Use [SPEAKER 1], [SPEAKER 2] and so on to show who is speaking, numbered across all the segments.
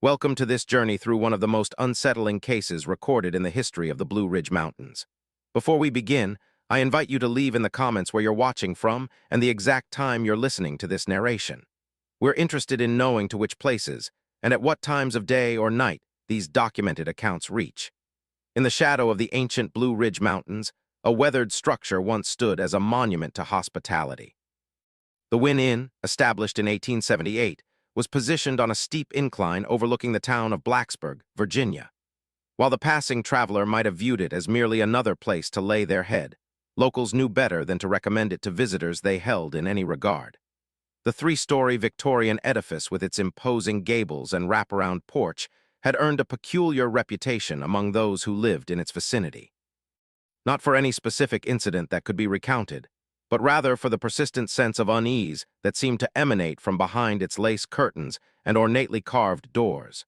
[SPEAKER 1] Welcome to this journey through one of the most unsettling cases recorded in the history of the Blue Ridge Mountains. Before we begin, I invite you to leave in the comments where you're watching from and the exact time you're listening to this narration. We're interested in knowing to which places and at what times of day or night these documented accounts reach. In the shadow of the ancient Blue Ridge Mountains, a weathered structure once stood as a monument to hospitality. The Wynn Inn, established in 1878, was positioned on a steep incline overlooking the town of Blacksburg, Virginia. While the passing traveler might have viewed it as merely another place to lay their head, locals knew better than to recommend it to visitors they held in any regard. The three-story Victorian edifice with its imposing gables and wraparound porch had earned a peculiar reputation among those who lived in its vicinity. Not for any specific incident that could be recounted, but rather for the persistent sense of unease that seemed to emanate from behind its lace curtains and ornately carved doors.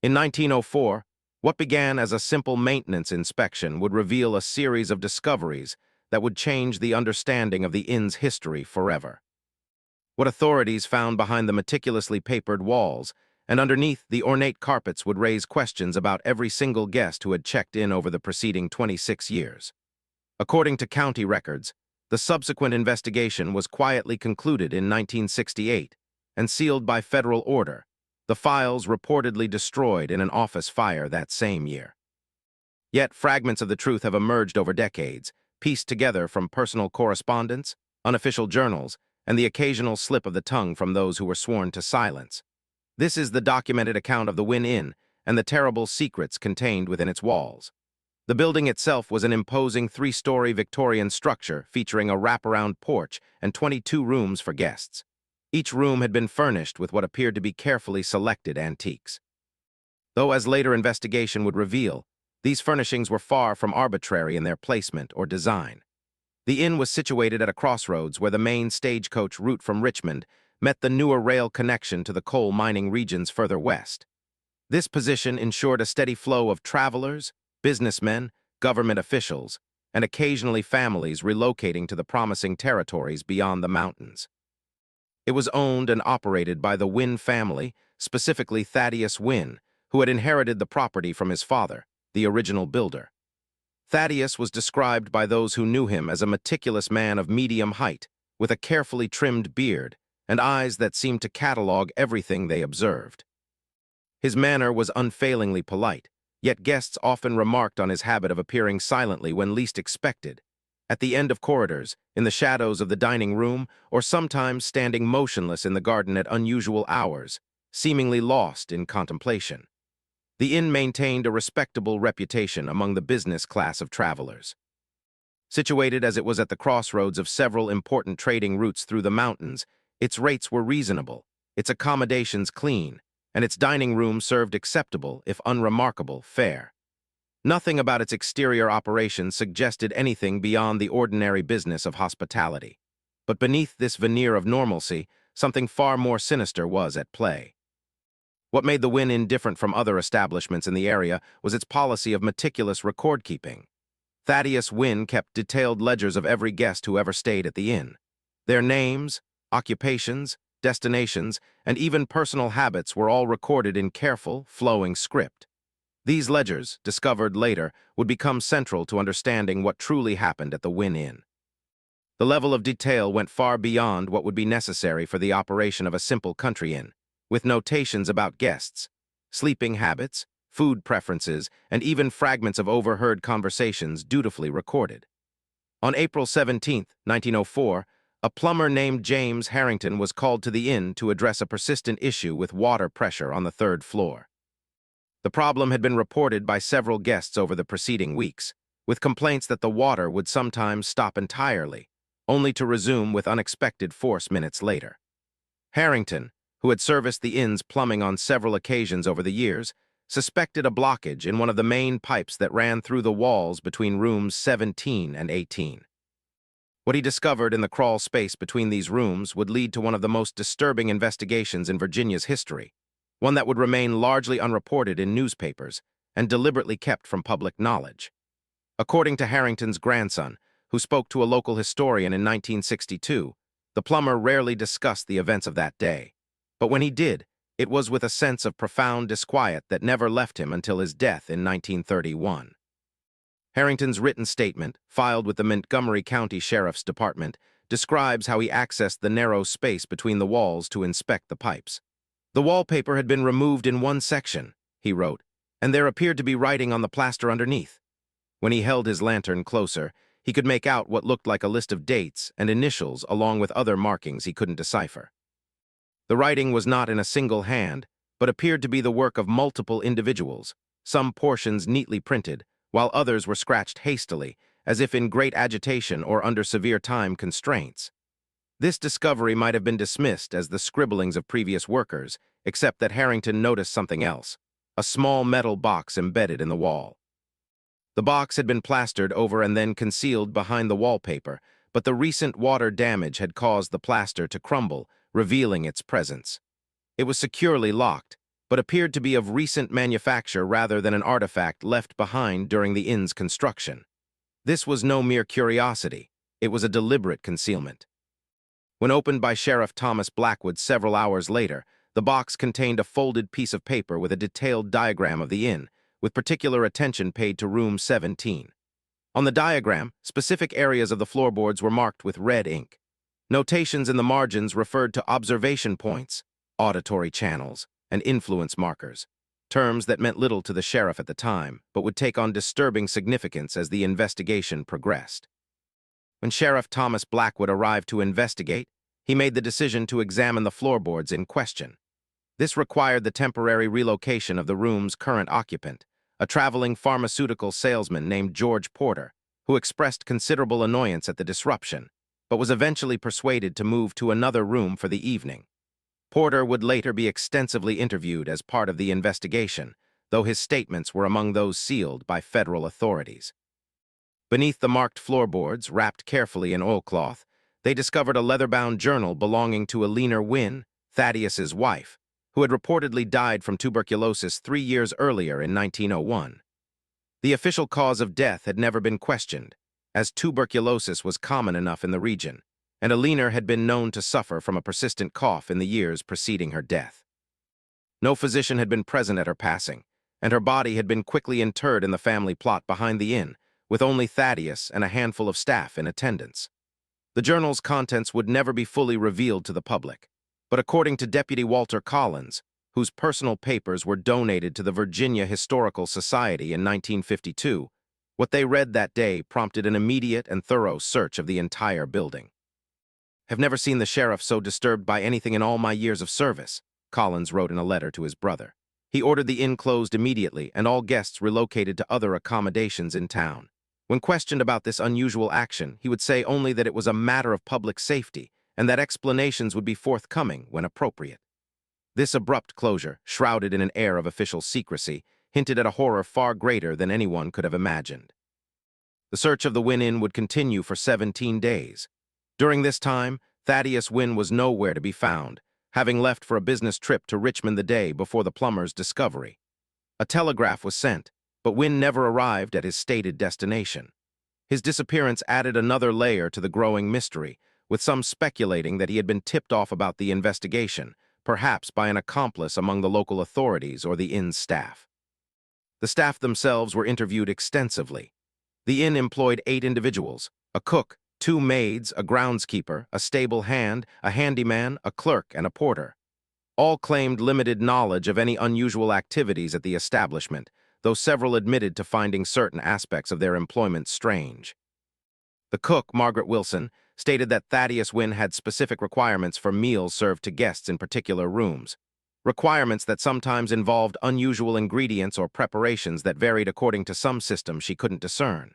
[SPEAKER 1] In 1904, what began as a simple maintenance inspection would reveal a series of discoveries that would change the understanding of the inn's history forever. What authorities found behind the meticulously papered walls and underneath the ornate carpets would raise questions about every single guest who had checked in over the preceding 26 years. According to county records, the subsequent investigation was quietly concluded in 1968 and sealed by federal order, the files reportedly destroyed in an office fire that same year. Yet fragments of the truth have emerged over decades, pieced together from personal correspondence, unofficial journals, and the occasional slip of the tongue from those who were sworn to silence. This is the documented account of the Wynn Inn and the terrible secrets contained within its walls. The building itself was an imposing three-story Victorian structure featuring a wraparound porch and 22 rooms for guests. Each room had been furnished with what appeared to be carefully selected antiques. Though, as later investigation would reveal, these furnishings were far from arbitrary in their placement or design. The inn was situated at a crossroads where the main stagecoach route from Richmond met the newer rail connection to the coal mining regions further west. This position ensured a steady flow of travelers, businessmen, government officials, and occasionally families relocating to the promising territories beyond the mountains. It was owned and operated by the Wynn family, specifically Thaddius Wynn, who had inherited the property from his father, the original builder. Thaddius was described by those who knew him as a meticulous man of medium height, with a carefully trimmed beard and eyes that seemed to catalog everything they observed. His manner was unfailingly polite, yet guests often remarked on his habit of appearing silently when least expected, at the end of corridors, in the shadows of the dining room, or sometimes standing motionless in the garden at unusual hours, seemingly lost in contemplation. The inn maintained a respectable reputation among the business class of travelers. Situated as it was at the crossroads of several important trading routes through the mountains, its rates were reasonable, its accommodations clean, and its dining room served acceptable, if unremarkable, fare. Nothing about its exterior operations suggested anything beyond the ordinary business of hospitality. But beneath this veneer of normalcy, something far more sinister was at play. What made the Wynn Inn different from other establishments in the area was its policy of meticulous record-keeping. Thaddius Wynn kept detailed ledgers of every guest who ever stayed at the inn. Their names, occupations, destinations, and even personal habits were all recorded in careful, flowing script. These ledgers, discovered later, would become central to understanding what truly happened at the Wynn Inn. The level of detail went far beyond what would be necessary for the operation of a simple country inn, with notations about guests, sleeping habits, food preferences, and even fragments of overheard conversations dutifully recorded. On April 17, 1904, a plumber named James Harrington was called to the inn to address a persistent issue with water pressure on the third floor. The problem had been reported by several guests over the preceding weeks, with complaints that the water would sometimes stop entirely, only to resume with unexpected force minutes later. Harrington, who had serviced the inn's plumbing on several occasions over the years, suspected a blockage in one of the main pipes that ran through the walls between rooms 17 and 18. What he discovered in the crawl space between these rooms would lead to one of the most disturbing investigations in Virginia's history, one that would remain largely unreported in newspapers and deliberately kept from public knowledge. According to Harrington's grandson, who spoke to a local historian in 1962, the plumber rarely discussed the events of that day. But when he did, It was with a sense of profound disquiet that never left him until his death in 1931. Harrington's written statement, filed with the Montgomery County Sheriff's Department, describes how he accessed the narrow space between the walls to inspect the pipes. The wallpaper had been removed in one section, he wrote, and there appeared to be writing on the plaster underneath. When he held his lantern closer, he could make out what looked like a list of dates and initials along with other markings he couldn't decipher. The writing was not in a single hand, but appeared to be the work of multiple individuals, some portions neatly printed, while others were scratched hastily, as if in great agitation or under severe time constraints. This discovery might have been dismissed as the scribblings of previous workers, except that Harrington noticed something else, a small metal box embedded in the wall. The box had been plastered over and then concealed behind the wallpaper, but the recent water damage had caused the plaster to crumble, revealing its presence. It was securely locked, but appeared to be of recent manufacture rather than an artifact left behind during the inn's construction. This was no mere curiosity, it was a deliberate concealment. When opened by Sheriff Thomas Blackwood several hours later, the box contained a folded piece of paper with a detailed diagram of the inn, with particular attention paid to room 17. On the diagram, specific areas of the floorboards were marked with red ink. Notations in the margins referred to observation points, auditory channels, and influence markers, terms that meant little to the sheriff at the time, but would take on disturbing significance as the investigation progressed. When Sheriff Thomas Blackwood arrived to investigate, he made the decision to examine the floorboards in question. This required the temporary relocation of the room's current occupant, a traveling pharmaceutical salesman named George Porter, who expressed considerable annoyance at the disruption, but was eventually persuaded to move to another room for the evening. Porter would later be extensively interviewed as part of the investigation, though his statements were among those sealed by federal authorities. Beneath the marked floorboards, wrapped carefully in oilcloth, they discovered a leather-bound journal belonging to Eleanor Wynn, Thaddius's wife, who had reportedly died from tuberculosis 3 years earlier in 1901. The official cause of death had never been questioned, as tuberculosis was common enough in the region, and Eleanor had been known to suffer from a persistent cough in the years preceding her death. No physician had been present at her passing, and her body had been quickly interred in the family plot behind the inn, with only Thaddius and a handful of staff in attendance. The journal's contents would never be fully revealed to the public, but according to Deputy Walter Collins, whose personal papers were donated to the Virginia Historical Society in 1952, what they read that day prompted an immediate and thorough search of the entire building. "Have never seen the sheriff so disturbed by anything in all my years of service," Collins wrote in a letter to his brother. He ordered the inn closed immediately and all guests relocated to other accommodations in town. When questioned about this unusual action, he would say only that it was a matter of public safety and that explanations would be forthcoming when appropriate. This abrupt closure, shrouded in an air of official secrecy, hinted at a horror far greater than anyone could have imagined. The search of the Wynn Inn would continue for 17 days. During this time, Thaddius Wynn was nowhere to be found, having left for a business trip to Richmond the day before the plumber's discovery. A telegraph was sent, but Wynn never arrived at his stated destination. His disappearance added another layer to the growing mystery, with some speculating that he had been tipped off about the investigation, perhaps by an accomplice among the local authorities or the inn's staff. The staff themselves were interviewed extensively. The inn employed 8 individuals, a cook, 2 maids, a groundskeeper, a stable hand, a handyman, a clerk, and a porter. All claimed limited knowledge of any unusual activities at the establishment, though several admitted to finding certain aspects of their employment strange. The cook, Margaret Wilson, stated that Thaddius Wynn had specific requirements for meals served to guests in particular rooms, requirements that sometimes involved unusual ingredients or preparations that varied according to some system she couldn't discern.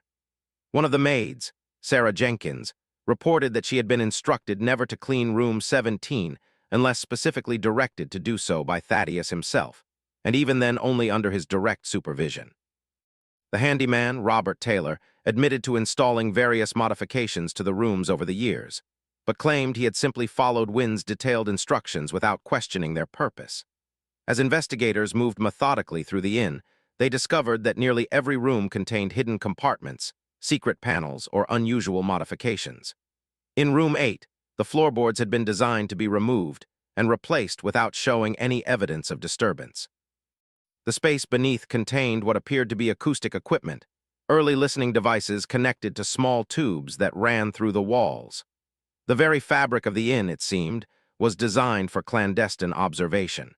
[SPEAKER 1] One of the maids, Sarah Jenkins, reported that she had been instructed never to clean room 17 unless specifically directed to do so by Thaddius himself, and even then only under his direct supervision. The handyman, Robert Taylor, admitted to installing various modifications to the rooms over the years, but claimed he had simply followed Wynn's detailed instructions without questioning their purpose. As investigators moved methodically through the inn, they discovered that nearly every room contained hidden compartments, secret panels, or unusual modifications. In room 8, the floorboards had been designed to be removed, and replaced without showing any evidence of disturbance. The space beneath contained what appeared to be acoustic equipment, early listening devices connected to small tubes that ran through the walls. The very fabric of the inn, it seemed, was designed for clandestine observation.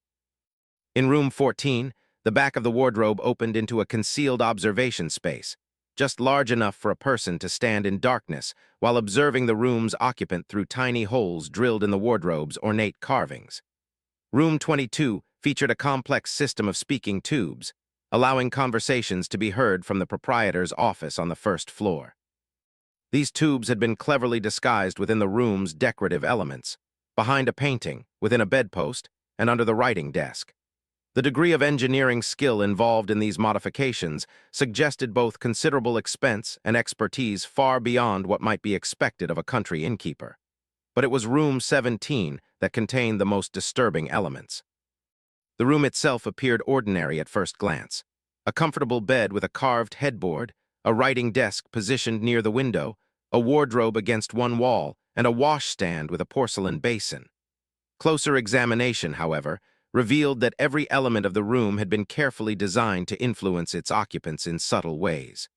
[SPEAKER 1] In room 14, the back of the wardrobe opened into a concealed observation space, just large enough for a person to stand in darkness while observing the room's occupant through tiny holes drilled in the wardrobe's ornate carvings. Room 22 featured a complex system of speaking tubes, allowing conversations to be heard from the proprietor's office on the first floor. These tubes had been cleverly disguised within the room's decorative elements, behind a painting, within a bedpost, and under the writing desk. The degree of engineering skill involved in these modifications suggested both considerable expense and expertise far beyond what might be expected of a country innkeeper. But it was room 17 that contained the most disturbing elements. The room itself appeared ordinary at first glance. A comfortable bed with a carved headboard, a writing desk positioned near the window, a wardrobe against one wall, and a washstand with a porcelain basin. Closer examination, however, revealed that every element of the room had been carefully designed to influence its occupants in subtle ways.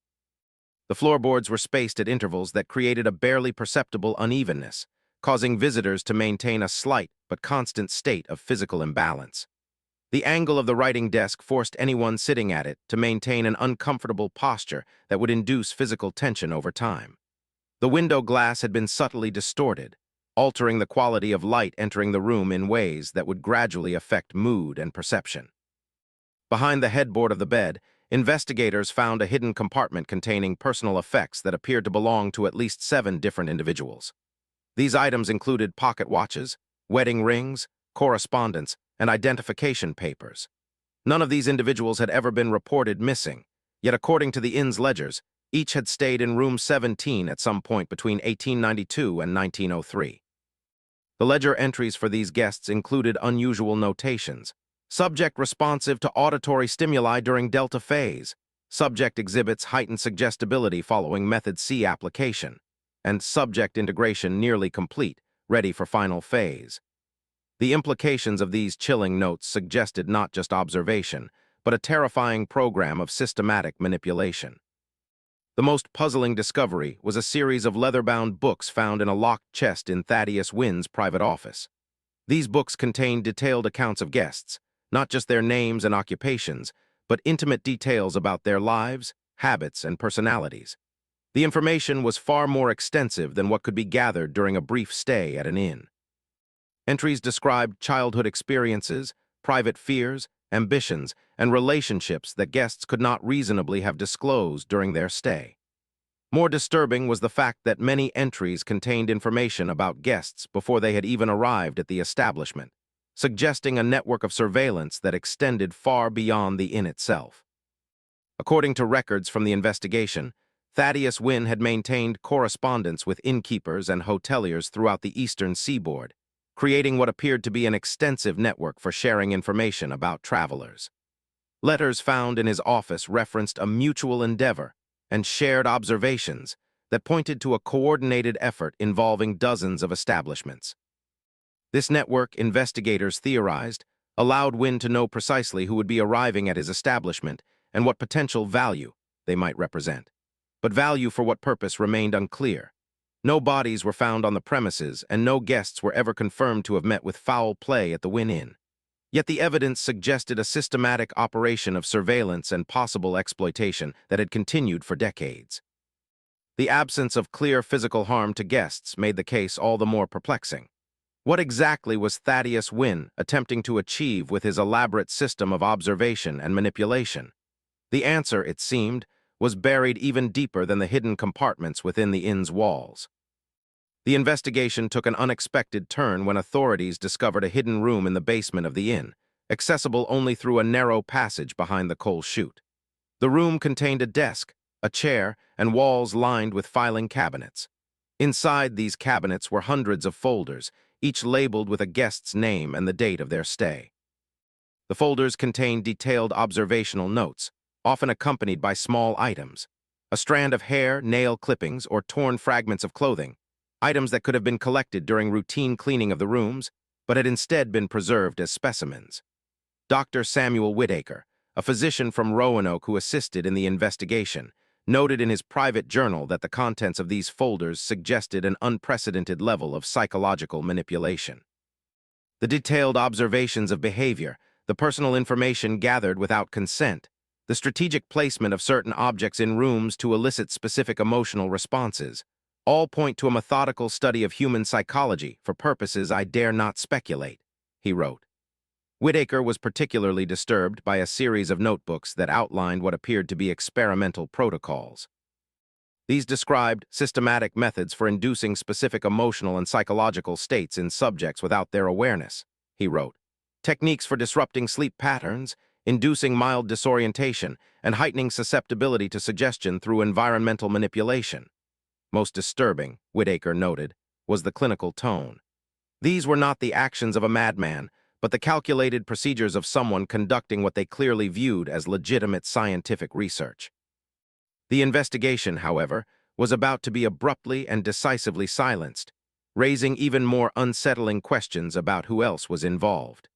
[SPEAKER 1] The floorboards were spaced at intervals that created a barely perceptible unevenness, causing visitors to maintain a slight but constant state of physical imbalance. The angle of the writing desk forced anyone sitting at it to maintain an uncomfortable posture that would induce physical tension over time. The window glass had been subtly distorted, altering the quality of light entering the room in ways that would gradually affect mood and perception. Behind the headboard of the bed, investigators found a hidden compartment containing personal effects that appeared to belong to at least 7 different individuals. These items included pocket watches, wedding rings, correspondence, and identification papers. None of these individuals had ever been reported missing, yet according to the inn's ledgers, each had stayed in room 17 at some point between 1892 and 1903. The ledger entries for these guests included unusual notations: subject responsive to auditory stimuli during delta phase, subject exhibits heightened suggestibility following method C application, and subject integration nearly complete, ready for final phase. The implications of these chilling notes suggested not just observation, but a terrifying program of systematic manipulation. The most puzzling discovery was a series of leather-bound books found in a locked chest in Thaddius Wynn's private office. These books contained detailed accounts of guests, not just their names and occupations, but intimate details about their lives, habits, and personalities. The information was far more extensive than what could be gathered during a brief stay at an inn. Entries described childhood experiences, private fears, ambitions, and relationships that guests could not reasonably have disclosed during their stay. More disturbing was the fact that many entries contained information about guests before they had even arrived at the establishment, suggesting a network of surveillance that extended far beyond the inn itself. According to records from the investigation, Thaddius Wynn had maintained correspondence with innkeepers and hoteliers throughout the eastern seaboard, creating what appeared to be an extensive network for sharing information about travelers. Letters found in his office referenced a mutual endeavor and shared observations that pointed to a coordinated effort involving dozens of establishments. This network, investigators theorized, allowed Wynn to know precisely who would be arriving at his establishment and what potential value they might represent. But value for what purpose remained unclear. No bodies were found on the premises, and no guests were ever confirmed to have met with foul play at the Wynn Inn. Yet the evidence suggested a systematic operation of surveillance and possible exploitation that had continued for decades. The absence of clear physical harm to guests made the case all the more perplexing. What exactly was Thaddius Wynn attempting to achieve with his elaborate system of observation and manipulation? The answer, it seemed, was buried even deeper than the hidden compartments within the inn's walls. The investigation took an unexpected turn when authorities discovered a hidden room in the basement of the inn, accessible only through a narrow passage behind the coal chute. The room contained a desk, a chair, and walls lined with filing cabinets. Inside these cabinets were hundreds of folders, each labeled with a guest's name and the date of their stay. The folders contained detailed observational notes, often accompanied by small items: a strand of hair, nail clippings, or torn fragments of clothing, items that could have been collected during routine cleaning of the rooms, but had instead been preserved as specimens. Dr. Samuel Whitaker, a physician from Roanoke who assisted in the investigation, noted in his private journal that the contents of these folders suggested an unprecedented level of psychological manipulation. The detailed observations of behavior, the personal information gathered without consent, the strategic placement of certain objects in rooms to elicit specific emotional responses, all point to a methodical study of human psychology for purposes I dare not speculate, he wrote. Whitaker was particularly disturbed by a series of notebooks that outlined what appeared to be experimental protocols. These described systematic methods for inducing specific emotional and psychological states in subjects without their awareness, he wrote. Techniques for disrupting sleep patterns, inducing mild disorientation, and heightening susceptibility to suggestion through environmental manipulation. Most disturbing, Whitaker noted, was the clinical tone. These were not the actions of a madman, but the calculated procedures of someone conducting what they clearly viewed as legitimate scientific research. The investigation, however, was about to be abruptly and decisively silenced, raising even more unsettling questions about who else was involved.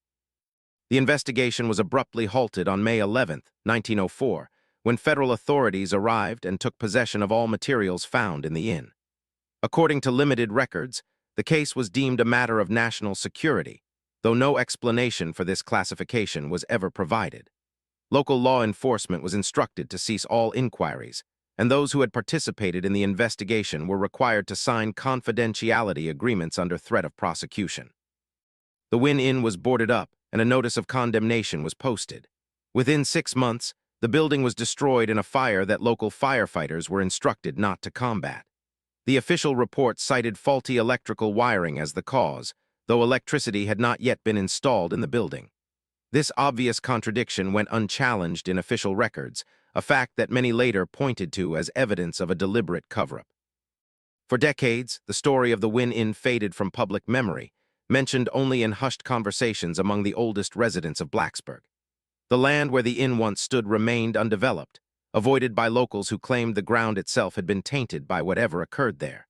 [SPEAKER 1] The investigation was abruptly halted on May 11, 1904, when federal authorities arrived and took possession of all materials found in the inn. According to limited records, the case was deemed a matter of national security, though no explanation for this classification was ever provided. Local law enforcement was instructed to cease all inquiries, and those who had participated in the investigation were required to sign confidentiality agreements under threat of prosecution. The Wynn Inn was boarded up, and a notice of condemnation was posted. Within 6 months, the building was destroyed in a fire that local firefighters were instructed not to combat. The official report cited faulty electrical wiring as the cause, though electricity had not yet been installed in the building. This obvious contradiction went unchallenged in official records, a fact that many later pointed to as evidence of a deliberate cover-up. For decades, the story of the Wynn Inn faded from public memory, mentioned only in hushed conversations among the oldest residents of Blacksburg. The land where the inn once stood remained undeveloped, avoided by locals who claimed the ground itself had been tainted by whatever occurred there.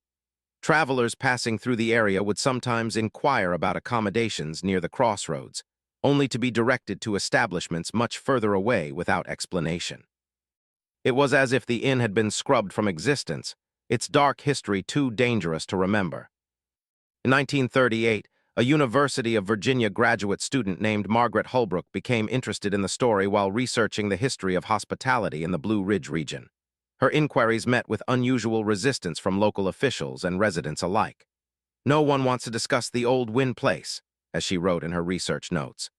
[SPEAKER 1] Travelers passing through the area would sometimes inquire about accommodations near the crossroads, only to be directed to establishments much further away without explanation. It was as if the inn had been scrubbed from existence, its dark history too dangerous to remember. In 1938, a University of Virginia graduate student named Margaret Holbrook became interested in the story while researching the history of hospitality in the Blue Ridge region. Her inquiries met with unusual resistance from local officials and residents alike. "No one wants to discuss the old Wynn place," as she wrote in her research notes.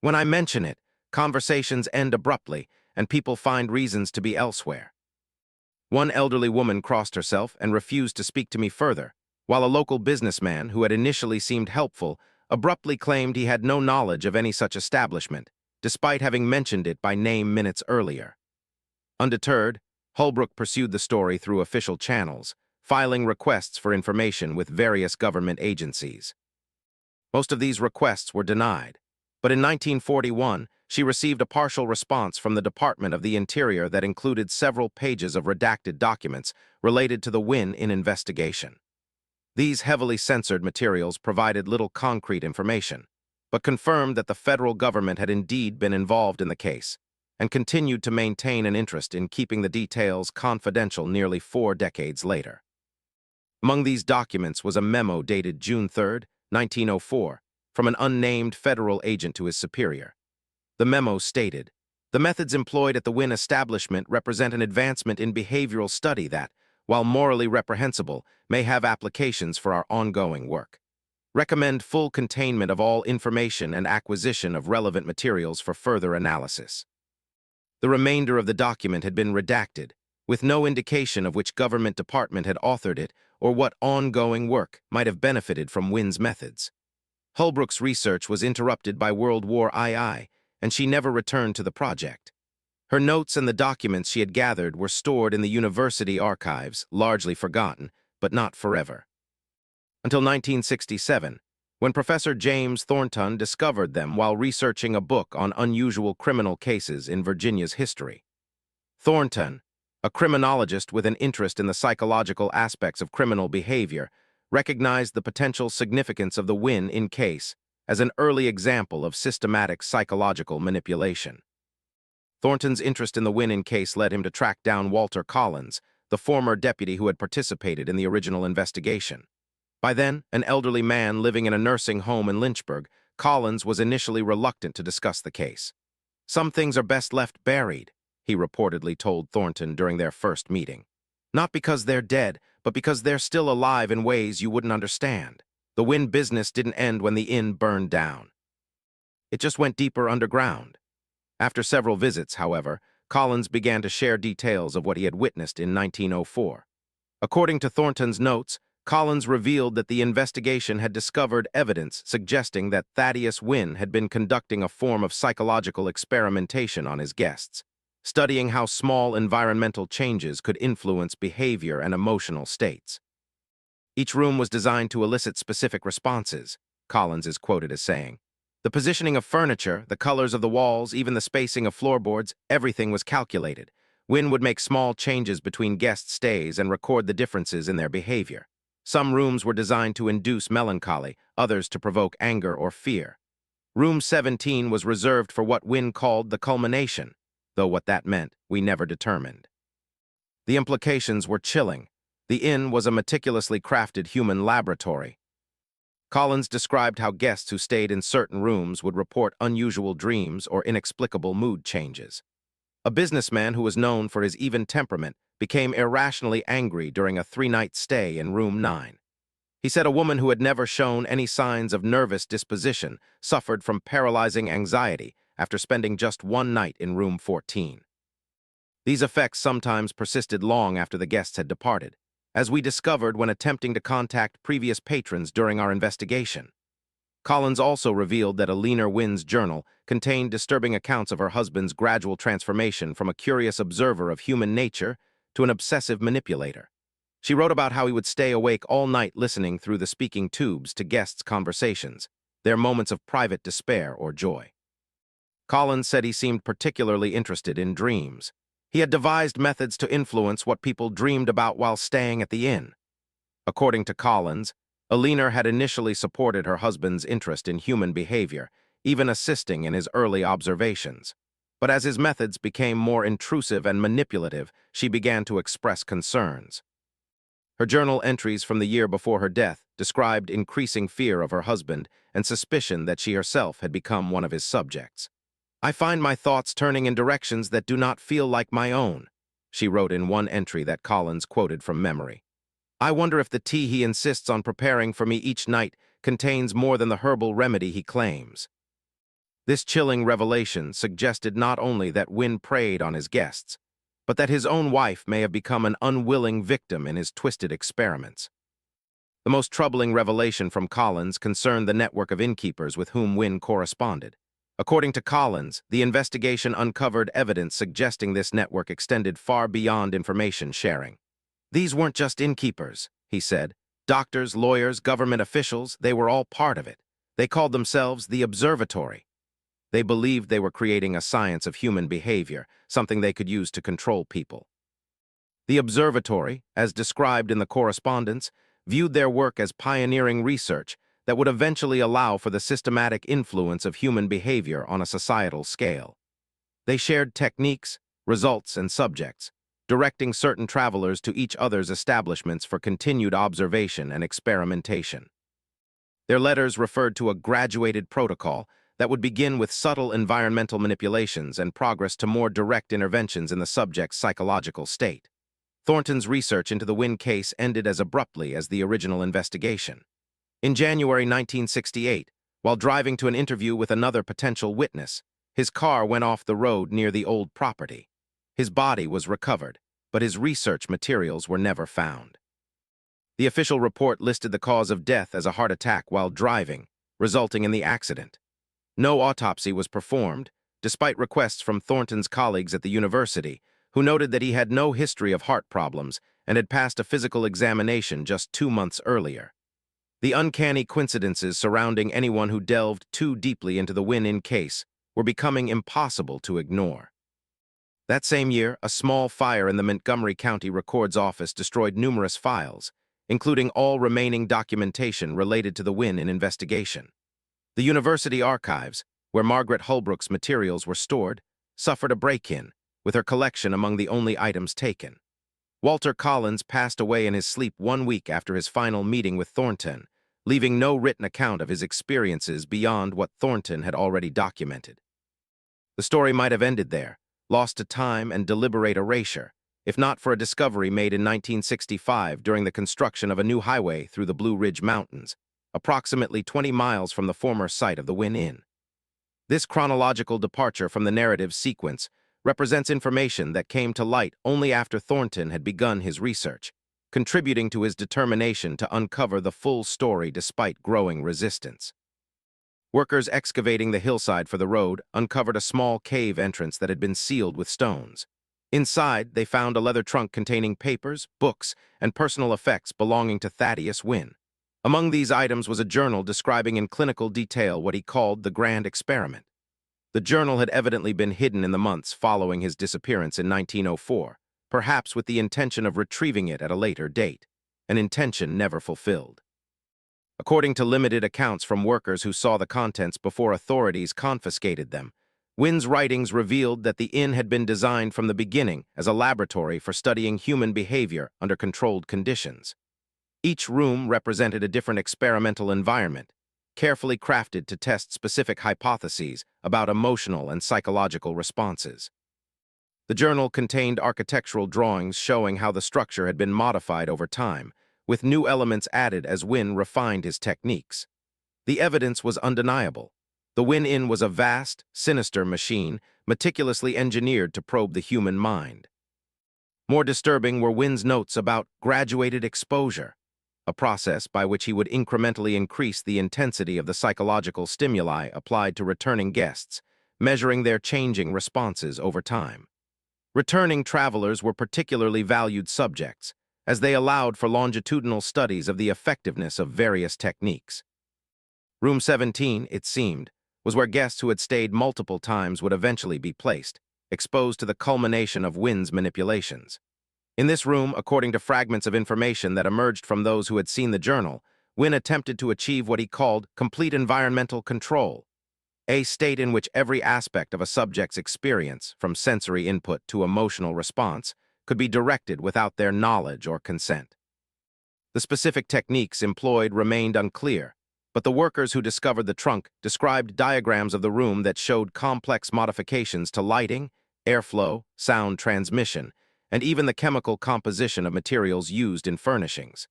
[SPEAKER 1] "When I mention it, conversations end abruptly, and people find reasons to be elsewhere." One elderly woman crossed herself and refused to speak to me further, while a local businessman, who had initially seemed helpful, abruptly claimed he had no knowledge of any such establishment, despite having mentioned it by name minutes earlier. Undeterred, Holbrook pursued the story through official channels, filing requests for information with various government agencies. Most of these requests were denied, but in 1941, she received a partial response from the Department of the Interior that included several pages of redacted documents related to the Wynn Inn investigation. These heavily censored materials provided little concrete information, but confirmed that the federal government had indeed been involved in the case, and continued to maintain an interest in keeping the details confidential nearly 4 decades later. Among these documents was a memo dated June 3, 1904, from an unnamed federal agent to his superior. The memo stated, "The methods employed at the Wynn establishment represent an advancement in behavioral study that, while morally reprehensible, may have applications for our ongoing work. Recommend full containment of all information and acquisition of relevant materials for further analysis." The remainder of the document had been redacted, with no indication of which government department had authored it or what ongoing work might have benefited from Wynn's methods. Holbrook's research was interrupted by World War II, and she never returned to the project. Her notes and the documents she had gathered were stored in the university archives, largely forgotten, but not forever. Until 1967, when Professor James Thornton discovered them while researching a book on unusual criminal cases in Virginia's history. Thornton, a criminologist with an interest in the psychological aspects of criminal behavior, recognized the potential significance of the Wynn Inn case as an early example of systematic psychological manipulation. Thornton's interest in the Wynn Inn case led him to track down Walter Collins, the former deputy who had participated in the original investigation. By then, an elderly man living in a nursing home in Lynchburg, Collins was initially reluctant to discuss the case. "Some things are best left buried," he reportedly told Thornton during their first meeting. "Not because they're dead, but because they're still alive in ways you wouldn't understand. The Wynn business didn't end when the inn burned down. It just went deeper underground." After several visits, however, Collins began to share details of what he had witnessed in 1904. According to Thornton's notes, Collins revealed that the investigation had discovered evidence suggesting that Thaddius Wynn had been conducting a form of psychological experimentation on his guests, studying how small environmental changes could influence behavior and emotional states. Each room was designed to elicit specific responses, Collins is quoted as saying. The positioning of furniture, the colors of the walls, even the spacing of floorboards, everything was calculated. Wynn would make small changes between guest stays and record the differences in their behavior. Some rooms were designed to induce melancholy, others to provoke anger or fear. Room 17 was reserved for what Wynn called the culmination, though what that meant we never determined. The implications were chilling. The inn was a meticulously crafted human laboratory. Collins described how guests who stayed in certain rooms would report unusual dreams or inexplicable mood changes. A businessman who was known for his even temperament became irrationally angry during a 3-night stay in room 9. He said a woman who had never shown any signs of nervous disposition suffered from paralyzing anxiety after spending just 1 night in room 14. These effects sometimes persisted long after the guests had departed, as we discovered when attempting to contact previous patrons during our investigation. Collins also revealed that Eleanor Wynn's journal contained disturbing accounts of her husband's gradual transformation from a curious observer of human nature to an obsessive manipulator. She wrote about how he would stay awake all night listening through the speaking tubes to guests' conversations, their moments of private despair or joy. Collins said he seemed particularly interested in dreams. He had devised methods to influence what people dreamed about while staying at the inn. According to Collins, Eleanor had initially supported her husband's interest in human behavior, even assisting in his early observations. But as his methods became more intrusive and manipulative, she began to express concerns. Her journal entries from the year before her death described increasing fear of her husband and suspicion that she herself had become one of his subjects. "I find my thoughts turning in directions that do not feel like my own," she wrote in one entry that Collins quoted from memory. "I wonder if the tea he insists on preparing for me each night contains more than the herbal remedy he claims." This chilling revelation suggested not only that Wynn preyed on his guests, but that his own wife may have become an unwilling victim in his twisted experiments. The most troubling revelation from Collins concerned the network of innkeepers with whom Wynn corresponded. According to Collins, the investigation uncovered evidence suggesting this network extended far beyond information sharing. "These weren't just innkeepers," he said. "Doctors, lawyers, government officials, they were all part of it. They called themselves the Observatory. They believed they were creating a science of human behavior, something they could use to control people." The Observatory, as described in the correspondence, viewed their work as pioneering research that would eventually allow for the systematic influence of human behavior on a societal scale. They shared techniques, results, and subjects, directing certain travelers to each other's establishments for continued observation and experimentation. Their letters referred to a graduated protocol that would begin with subtle environmental manipulations and progress to more direct interventions in the subject's psychological state. Thornton's research into the Wynn case ended as abruptly as the original investigation. In January 1968, while driving to an interview with another potential witness, his car went off the road near the old property. His body was recovered, but his research materials were never found. The official report listed the cause of death as a heart attack while driving, resulting in the accident. No autopsy was performed, despite requests from Thornton's colleagues at the university, who noted that he had no history of heart problems and had passed a physical examination just 2 months earlier. The uncanny coincidences surrounding anyone who delved too deeply into the Wynn Inn case were becoming impossible to ignore. That same year, a small fire in the Montgomery County Record's office destroyed numerous files, including all remaining documentation related to the Wynn Inn investigation. The university archives, where Margaret Holbrook's materials were stored, suffered a break-in, with her collection among the only items taken. Walter Collins passed away in his sleep 1 week after his final meeting with Thornton, leaving no written account of his experiences beyond what Thornton had already documented. The story might have ended there, lost to time and deliberate erasure, if not for a discovery made in 1965 during the construction of a new highway through the Blue Ridge Mountains, approximately 20 miles from the former site of the Wynn Inn. This chronological departure from the narrative sequence represents information that came to light only after Thornton had begun his research, contributing to his determination to uncover the full story despite growing resistance. Workers excavating the hillside for the road uncovered a small cave entrance that had been sealed with stones. Inside, they found a leather trunk containing papers, books, and personal effects belonging to Thaddius Wynn. Among these items was a journal describing in clinical detail what he called the grand experiment. The journal had evidently been hidden in the months following his disappearance in 1904, perhaps with the intention of retrieving it at a later date, an intention never fulfilled. According to limited accounts from workers who saw the contents before authorities confiscated them, Wynn's writings revealed that the inn had been designed from the beginning as a laboratory for studying human behavior under controlled conditions. Each room represented a different experimental environment, carefully crafted to test specific hypotheses about emotional and psychological responses. The journal contained architectural drawings showing how the structure had been modified over time, with new elements added as Wynn refined his techniques. The evidence was undeniable. The Wynn Inn was a vast, sinister machine, meticulously engineered to probe the human mind. More disturbing were Wynn's notes about graduated exposure, a process by which he would incrementally increase the intensity of the psychological stimuli applied to returning guests, measuring their changing responses over time. Returning travelers were particularly valued subjects, as they allowed for longitudinal studies of the effectiveness of various techniques. Room 17, it seemed, was where guests who had stayed multiple times would eventually be placed, exposed to the culmination of Wynn's manipulations. In this room, according to fragments of information that emerged from those who had seen the journal, Wynn attempted to achieve what he called complete environmental control, a state in which every aspect of a subject's experience, from sensory input to emotional response, could be directed without their knowledge or consent. The specific techniques employed remained unclear, but the workers who discovered the trunk described diagrams of the room that showed complex modifications to lighting, airflow, sound transmission, and even the chemical composition of materials used in furnishings.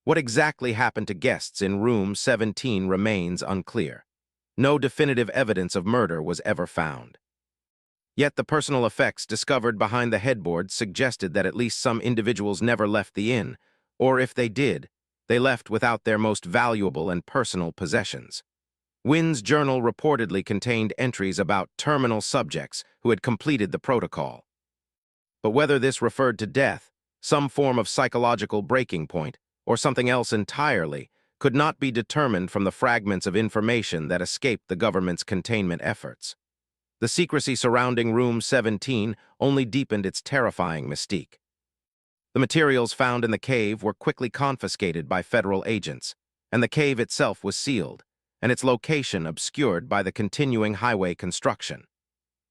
[SPEAKER 1] What exactly happened to guests in room 17 remains unclear. No definitive evidence of murder was ever found. Yet the personal effects discovered behind the headboard suggested that at least some individuals never left the inn, or if they did, they left without their most valuable and personal possessions. Wynn's journal reportedly contained entries about terminal subjects who had completed the protocol. But whether this referred to death, some form of psychological breaking point, or something else entirely, could not be determined from the fragments of information that escaped the government's containment efforts. The secrecy surrounding Room 17 only deepened its terrifying mystique. The materials found in the cave were quickly confiscated by federal agents, and the cave itself was sealed, and its location obscured by the continuing highway construction.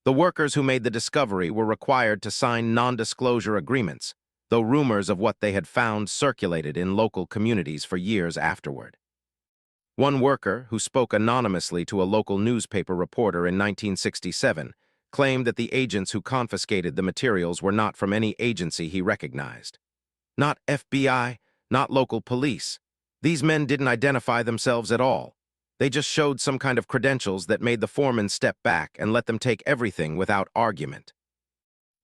[SPEAKER 1] The workers who made the discovery were required to sign non-disclosure agreements, though rumors of what they had found circulated in local communities for years afterward. One worker, who spoke anonymously to a local newspaper reporter in 1967, claimed that the agents who confiscated the materials were not from any agency he recognized. Not FBI, not local police. These men didn't identify themselves at all. They just showed some kind of credentials that made the foreman step back and let them take everything without argument.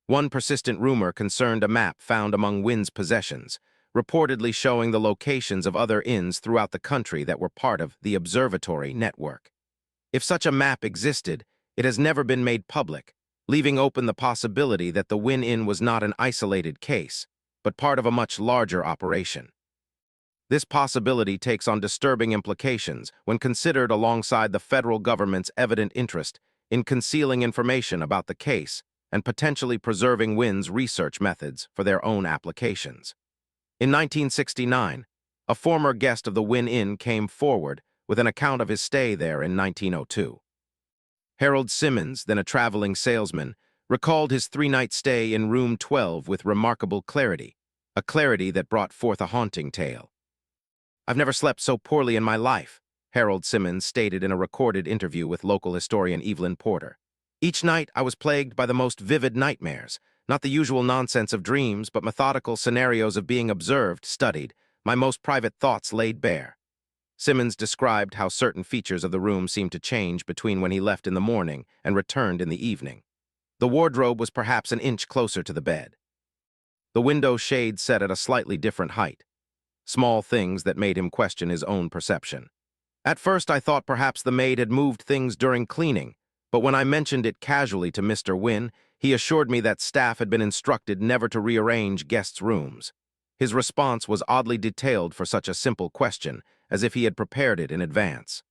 [SPEAKER 1] One persistent rumor concerned a map found among Wynn's possessions, reportedly showing the locations of other inns throughout the country that were part of the observatory network. If such a map existed, it has never been made public, leaving open the possibility that the Wynn Inn was not an isolated case, but part of a much larger operation. This possibility takes on disturbing implications when considered alongside the federal government's evident interest in concealing information about the case and potentially preserving Wynn's research methods for their own applications. In 1969, a former guest of the Wynn Inn came forward with an account of his stay there in 1902. Harold Simmons, then a traveling salesman, recalled his three-night stay in room 12 with remarkable clarity, a clarity that brought forth a haunting tale. "I've never slept so poorly in my life," Harold Simmons stated in a recorded interview with local historian Evelyn Porter. "Each night I was plagued by the most vivid nightmares, not the usual nonsense of dreams, but methodical scenarios of being observed, studied, my most private thoughts laid bare." Simmons described how certain features of the room seemed to change between when he left in the morning and returned in the evening. The wardrobe was perhaps an inch closer to the bed. The window shade set at a slightly different height. Small things that made him question his own perception. "At first I thought perhaps the maid had moved things during cleaning, but when I mentioned it casually to Mr. Wynn, he assured me that staff had been instructed never to rearrange guests' rooms." His response was oddly detailed for such a simple question, as if he had prepared it in advance.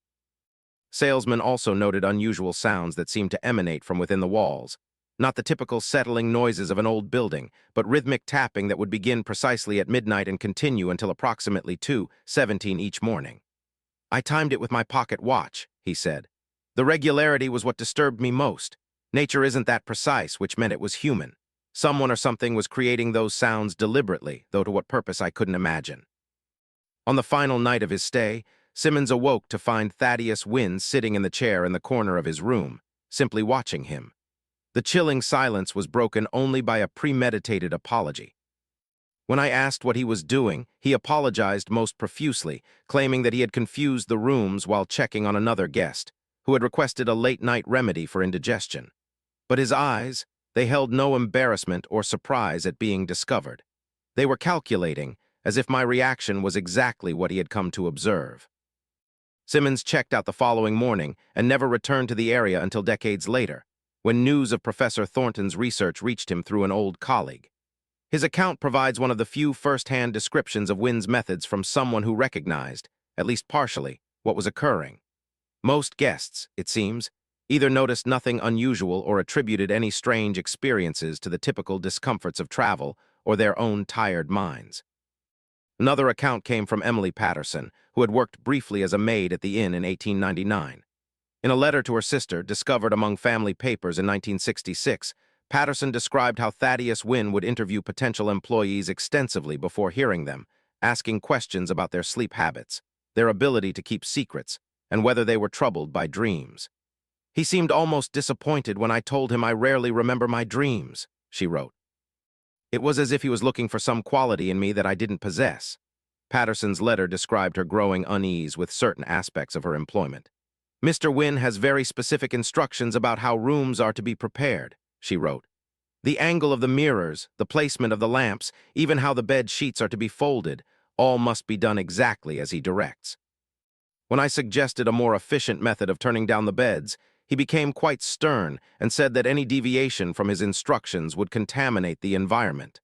[SPEAKER 1] Salesmen also noted unusual sounds that seemed to emanate from within the walls. Not the typical settling noises of an old building, but rhythmic tapping that would begin precisely at midnight and continue until approximately 2:17 each morning. "I timed it with my pocket watch," he said. "The regularity was what disturbed me most. Nature isn't that precise, which meant it was human. Someone or something was creating those sounds deliberately, though to what purpose I couldn't imagine." On the final night of his stay, Simmons awoke to find Thaddius Wynn sitting in the chair in the corner of his room, simply watching him. The chilling silence was broken only by a premeditated apology. When I asked what he was doing, he apologized most profusely, claiming that he had confused the rooms while checking on another guest, who had requested a late-night remedy for indigestion. But his eyes, they held no embarrassment or surprise at being discovered. They were calculating, as if my reaction was exactly what he had come to observe. Simmons checked out the following morning and never returned to the area until decades later, when news of Professor Thornton's research reached him through an old colleague. His account provides one of the few first-hand descriptions of Wynn's methods from someone who recognized, at least partially, what was occurring. Most guests, it seems, either noticed nothing unusual or attributed any strange experiences to the typical discomforts of travel or their own tired minds. Another account came from Emily Patterson, who had worked briefly as a maid at the inn in 1899. In a letter to her sister, discovered among family papers in 1966, Patterson described how Thaddius Wynn would interview potential employees extensively before hearing them, asking questions about their sleep habits, their ability to keep secrets, and whether they were troubled by dreams. "He seemed almost disappointed when I told him I rarely remember my dreams," she wrote. "It was as if he was looking for some quality in me that I didn't possess." Patterson's letter described her growing unease with certain aspects of her employment. "Mr. Wynn has very specific instructions about how rooms are to be prepared," she wrote. "The angle of the mirrors, the placement of the lamps, even how the bed sheets are to be folded, all must be done exactly as he directs." When I suggested a more efficient method of turning down the beds, he became quite stern and said that any deviation from his instructions would contaminate the environment.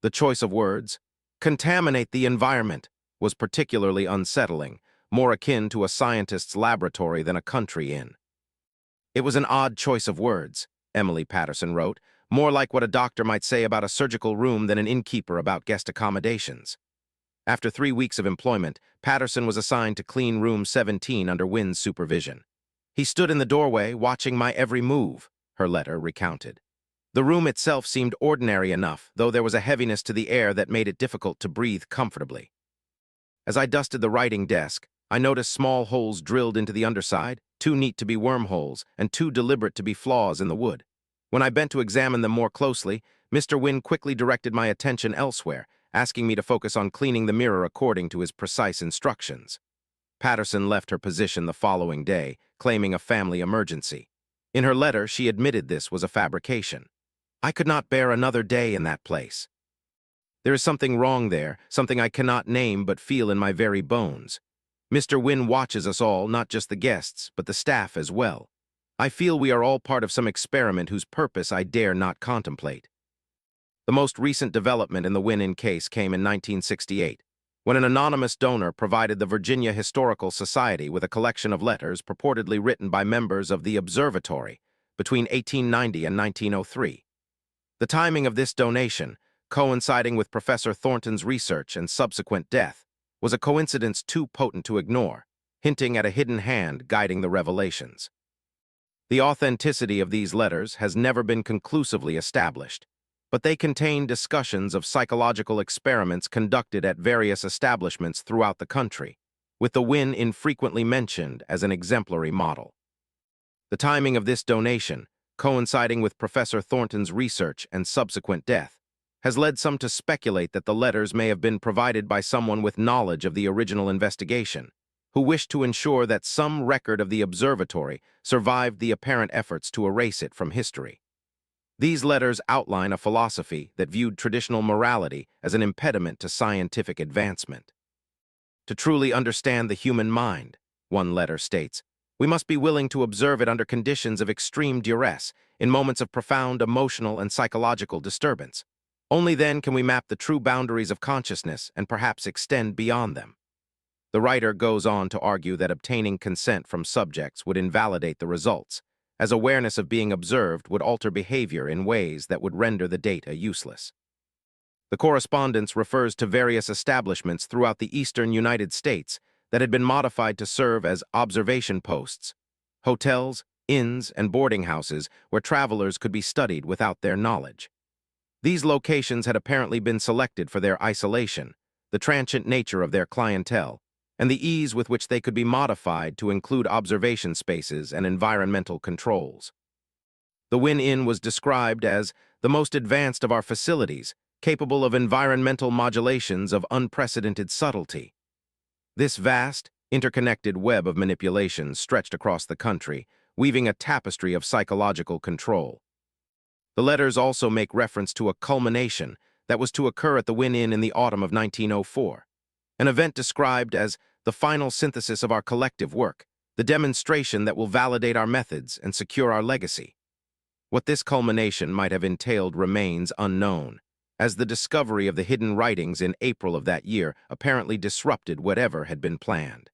[SPEAKER 1] The choice of words, "contaminate the environment," was particularly unsettling, more akin to a scientist's laboratory than a country inn. "It was an odd choice of words," Emily Patterson wrote, "more like what a doctor might say about a surgical room than an innkeeper about guest accommodations." After 3 weeks of employment, Patterson was assigned to clean room 17 under Wynn's supervision. "He stood in the doorway, watching my every move," her letter recounted. "The room itself seemed ordinary enough, though there was a heaviness to the air that made it difficult to breathe comfortably. As I dusted the writing desk, I noticed small holes drilled into the underside, too neat to be wormholes and too deliberate to be flaws in the wood. When I bent to examine them more closely, Mr. Wynn quickly directed my attention elsewhere, asking me to focus on cleaning the mirror according to his precise instructions." Patterson left her position the following day, claiming a family emergency. In her letter, she admitted this was a fabrication. "I could not bear another day in that place. There is something wrong there, something I cannot name but feel in my very bones. Mr. Wynn watches us all, not just the guests, but the staff as well. I feel we are all part of some experiment whose purpose I dare not contemplate." The most recent development in the Wynn Inn case came in 1968, when an anonymous donor provided the Virginia Historical Society with a collection of letters purportedly written by members of the Observatory between 1890 and 1903. The timing of this donation, coinciding with Professor Thornton's research and subsequent death, was a coincidence too potent to ignore. hinting at a hidden hand guiding the revelations. The authenticity of these letters has never been conclusively established, but they contain discussions of psychological experiments conducted at various establishments throughout the country, with the Wynn Inn frequently mentioned as an exemplary model. The timing of this donation, coinciding with Professor Thornton's research and subsequent death, has led some to speculate that the letters may have been provided by someone with knowledge of the original investigation, who wished to ensure that some record of the observatory survived the apparent efforts to erase it from history. These letters outline a philosophy that viewed traditional morality as an impediment to scientific advancement. To truly understand the human mind, one letter states, we must be willing to observe it under conditions of extreme duress, in moments of profound emotional and psychological disturbance. Only then can we map the true boundaries of consciousness and perhaps extend beyond them. The writer goes on to argue that obtaining consent from subjects would invalidate the results, as awareness of being observed would alter behavior in ways that would render the data useless. The correspondence refers to various establishments throughout the eastern United States that had been modified to serve as observation posts, hotels, inns, and boarding houses where travelers could be studied without their knowledge. These locations had apparently been selected for their isolation, the transient nature of their clientele, and the ease with which they could be modified to include observation spaces and environmental controls. The Wynn Inn was described as the most advanced of our facilities, capable of environmental modulations of unprecedented subtlety. This vast, interconnected web of manipulations stretched across the country, weaving a tapestry of psychological control. The letters also make reference to a culmination that was to occur at the Wynn Inn in the autumn of 1904. An event described as the final synthesis of our collective work, the demonstration that will validate our methods and secure our legacy. What this culmination might have entailed remains unknown, as the discovery of the hidden writings in April of that year apparently disrupted whatever had been planned.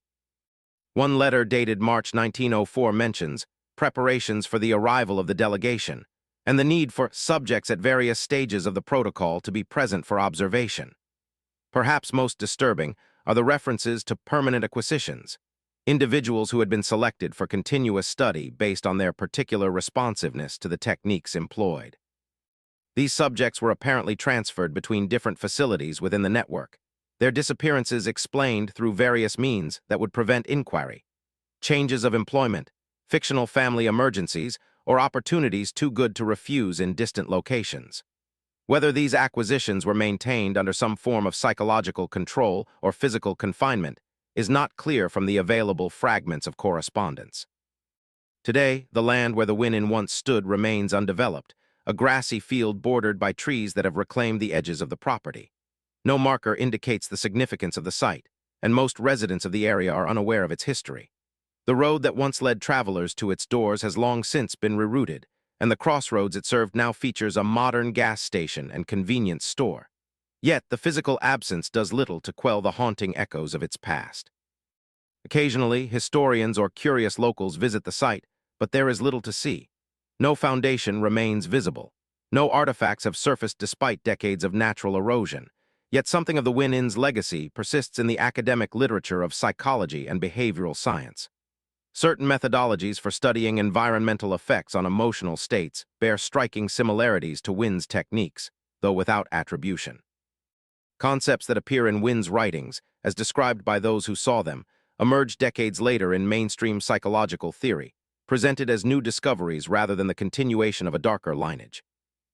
[SPEAKER 1] One letter dated March 1904 mentions preparations for the arrival of the delegation and the need for subjects at various stages of the protocol to be present for observation. Perhaps most disturbing are the references to permanent acquisitions, individuals who had been selected for continuous study based on their particular responsiveness to the techniques employed. These subjects were apparently transferred between different facilities within the network, their disappearances explained through various means that would prevent inquiry, changes of employment, fictional family emergencies, or opportunities too good to refuse in distant locations. Whether these acquisitions were maintained under some form of psychological control or physical confinement is not clear from the available fragments of correspondence. Today, the land where the Wynn Inn once stood remains undeveloped, a grassy field bordered by trees that have reclaimed the edges of the property. No marker indicates the significance of the site, and most residents of the area are unaware of its history. The road that once led travelers to its doors has long since been rerouted, and the crossroads it served now features a modern gas station and convenience store. Yet, the physical absence does little to quell the haunting echoes of its past. Occasionally, historians or curious locals visit the site, but there is little to see. No foundation remains visible. No artifacts have surfaced despite decades of natural erosion. Yet something of the Wynn Inn's legacy persists in the academic literature of psychology and behavioral science. Certain methodologies for studying environmental effects on emotional states bear striking similarities to Wynn's techniques, though without attribution. Concepts that appear in Wynn's writings, as described by those who saw them, emerged decades later in mainstream psychological theory, presented as new discoveries rather than the continuation of a darker lineage.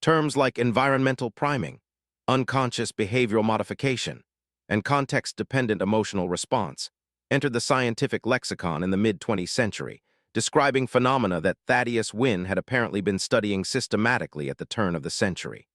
[SPEAKER 1] Terms like environmental priming, unconscious behavioral modification, and context-dependent emotional response entered the scientific lexicon in the mid-20th century, describing phenomena that Thaddius Wynn had apparently been studying systematically at the turn of the century.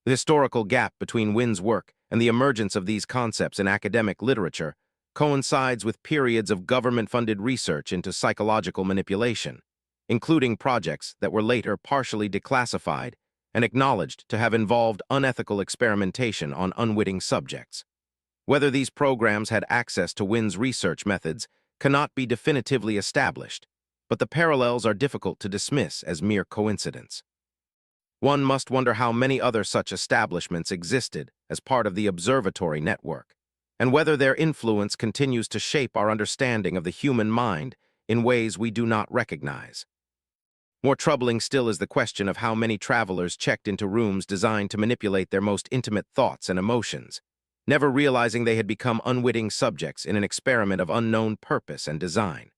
[SPEAKER 1] The historical gap between Wynn's work and the emergence of these concepts in academic literature coincides with periods of government-funded research into psychological manipulation, including projects that were later partially declassified and acknowledged to have involved unethical experimentation on unwitting subjects. Whether these programs had access to Wynn's research methods cannot be definitively established, but the parallels are difficult to dismiss as mere coincidence. One must wonder how many other such establishments existed as part of the observatory network, and whether their influence continues to shape our understanding of the human mind in ways we do not recognize. More troubling still is the question of how many travelers checked into rooms designed to manipulate their most intimate thoughts and emotions, never realizing they had become unwitting subjects in an experiment of unknown purpose and design.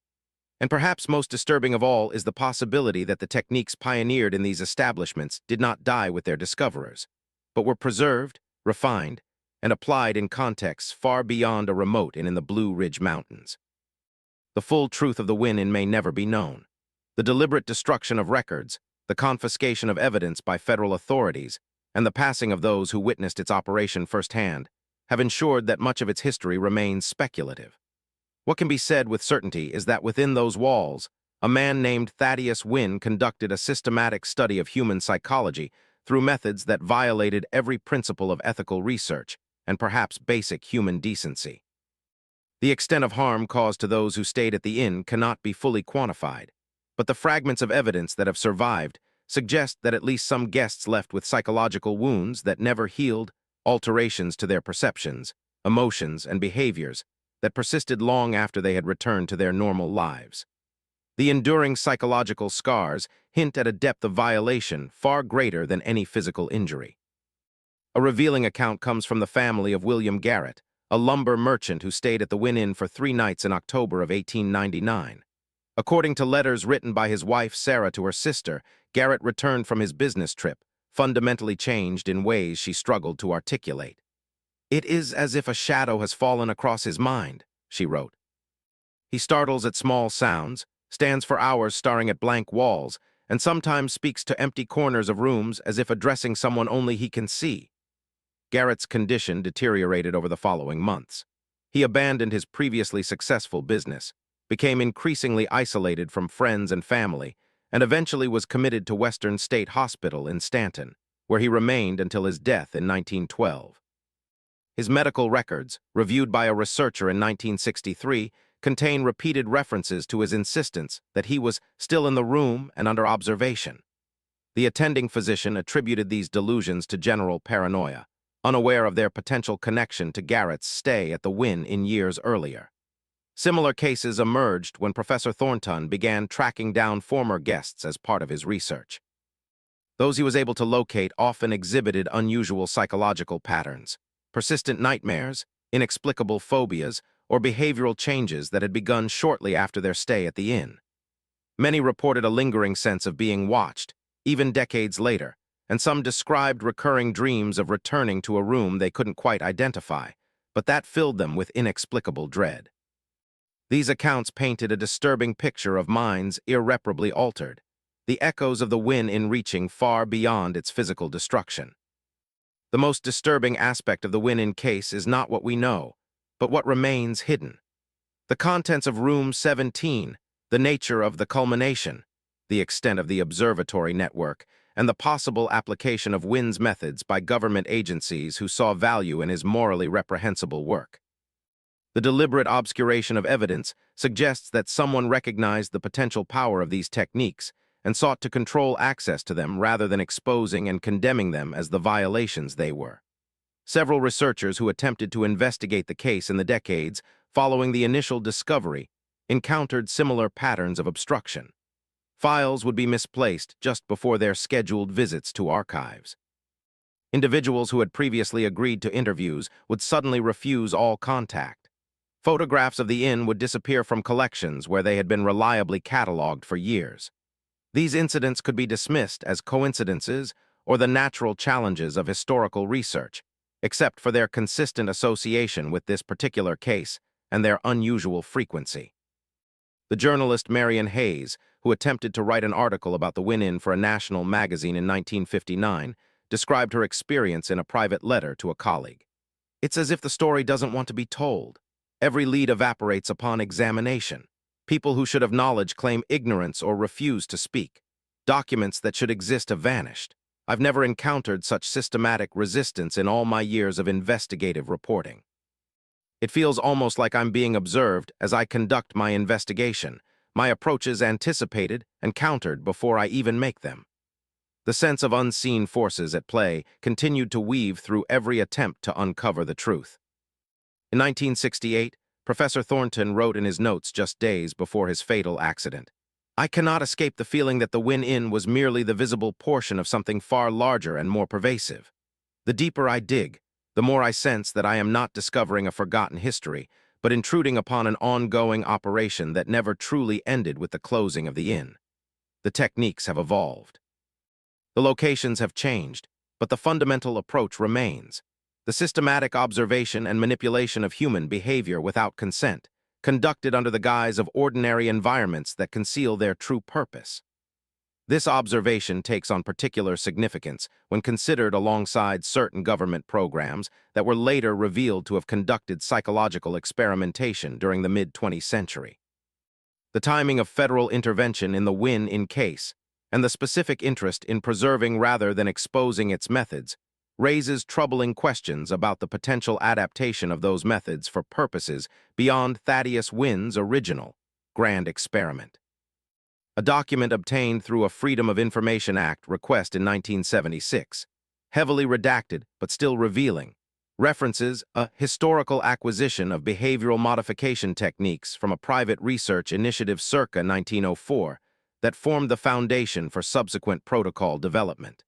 [SPEAKER 1] And perhaps most disturbing of all is the possibility that the techniques pioneered in these establishments did not die with their discoverers, but were preserved, refined, and applied in contexts far beyond a remote and in the Blue Ridge Mountains. The full truth of the Wynn Inn may never be known. The deliberate destruction of records, the confiscation of evidence by federal authorities, and the passing of those who witnessed its operation firsthand have ensured that much of its history remains speculative. What can be said with certainty is that within those walls, a man named Thaddius Wynn conducted a systematic study of human psychology through methods that violated every principle of ethical research and perhaps basic human decency. The extent of harm caused to those who stayed at the inn cannot be fully quantified, but the fragments of evidence that have survived suggest that at least some guests left with psychological wounds that never healed, alterations to their perceptions, emotions, and behaviors that persisted long after they had returned to their normal lives. The enduring psychological scars hint at a depth of violation far greater than any physical injury. A revealing account comes from the family of William Garrett, a lumber merchant who stayed at the Wynn Inn for 3 nights in October of 1899. According to letters written by his wife Sarah to her sister, Garrett returned from his business trip, fundamentally changed in ways she struggled to articulate. "It is as if a shadow has fallen across his mind," she wrote. "He startles at small sounds, stands for hours staring at blank walls, and sometimes speaks to empty corners of rooms as if addressing someone only he can see." Garrett's condition deteriorated over the following months. He abandoned his previously successful business, became increasingly isolated from friends and family, and eventually was committed to Western State Hospital in Stanton, where he remained until his death in 1912. His medical records, reviewed by a researcher in 1963, contain repeated references to his insistence that he was still in the room and under observation. The attending physician attributed these delusions to general paranoia, unaware of their potential connection to Garrett's stay at the Wynn in years earlier. Similar cases emerged when Professor Thornton began tracking down former guests as part of his research. Those he was able to locate often exhibited unusual psychological patterns, persistent nightmares, inexplicable phobias, or behavioral changes that had begun shortly after their stay at the inn. Many reported a lingering sense of being watched, even decades later, and some described recurring dreams of returning to a room they couldn't quite identify, but that filled them with inexplicable dread. These accounts painted a disturbing picture of minds irreparably altered, the echoes of the Wynn Inn reaching far beyond its physical destruction. The most disturbing aspect of the Wynn Inn case is not what we know, but what remains hidden. The contents of Room 17, the nature of the culmination, the extent of the observatory network, and the possible application of Wynn's methods by government agencies who saw value in his morally reprehensible work. The deliberate obscuration of evidence suggests that someone recognized the potential power of these techniques and sought to control access to them rather than exposing and condemning them as the violations they were. Several researchers who attempted to investigate the case in the decades following the initial discovery encountered similar patterns of obstruction. Files would be misplaced just before their scheduled visits to archives. Individuals who had previously agreed to interviews would suddenly refuse all contact. Photographs of the inn would disappear from collections where they had been reliably cataloged for years. These incidents could be dismissed as coincidences or the natural challenges of historical research, except for their consistent association with this particular case and their unusual frequency. The journalist Marion Hayes, who attempted to write an article about the Wynn Inn for a national magazine in 1959, described her experience in a private letter to a colleague. "It's as if the story doesn't want to be told. Every lead evaporates upon examination. People who should have knowledge claim ignorance or refuse to speak. Documents that should exist have vanished. I've never encountered such systematic resistance in all my years of investigative reporting. It feels almost like I'm being observed as I conduct my investigation, my approaches anticipated and countered before I even make them." The sense of unseen forces at play continued to weave through every attempt to uncover the truth. In 1968, Professor Thornton wrote in his notes just days before his fatal accident, "I cannot escape the feeling that the Wynn Inn was merely the visible portion of something far larger and more pervasive. The deeper I dig, the more I sense that I am not discovering a forgotten history, but intruding upon an ongoing operation that never truly ended with the closing of the inn. The techniques have evolved. The locations have changed, but the fundamental approach remains. The systematic observation and manipulation of human behavior without consent, conducted under the guise of ordinary environments that conceal their true purpose. This observation takes on particular significance when considered alongside certain government programs that were later revealed to have conducted psychological experimentation during the mid-20th century. The timing of federal intervention in the Wynn Inn case, and the specific interest in preserving rather than exposing its methods, raises troubling questions about the potential adaptation of those methods for purposes beyond Thaddius Wynn's original grand experiment. A document obtained through a Freedom of Information Act request in 1976, heavily redacted but still revealing, references a historical acquisition of behavioral modification techniques from a private research initiative circa 1904 that formed the foundation for subsequent protocol development.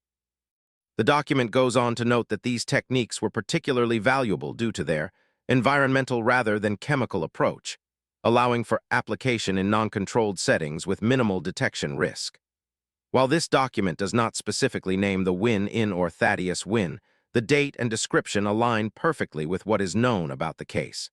[SPEAKER 1] The document goes on to note that these techniques were particularly valuable due to their environmental rather than chemical approach, allowing for application in non-controlled settings with minimal detection risk. While this document does not specifically name the Wynn Inn or Thaddius Wynn, the date and description align perfectly with what is known about the case.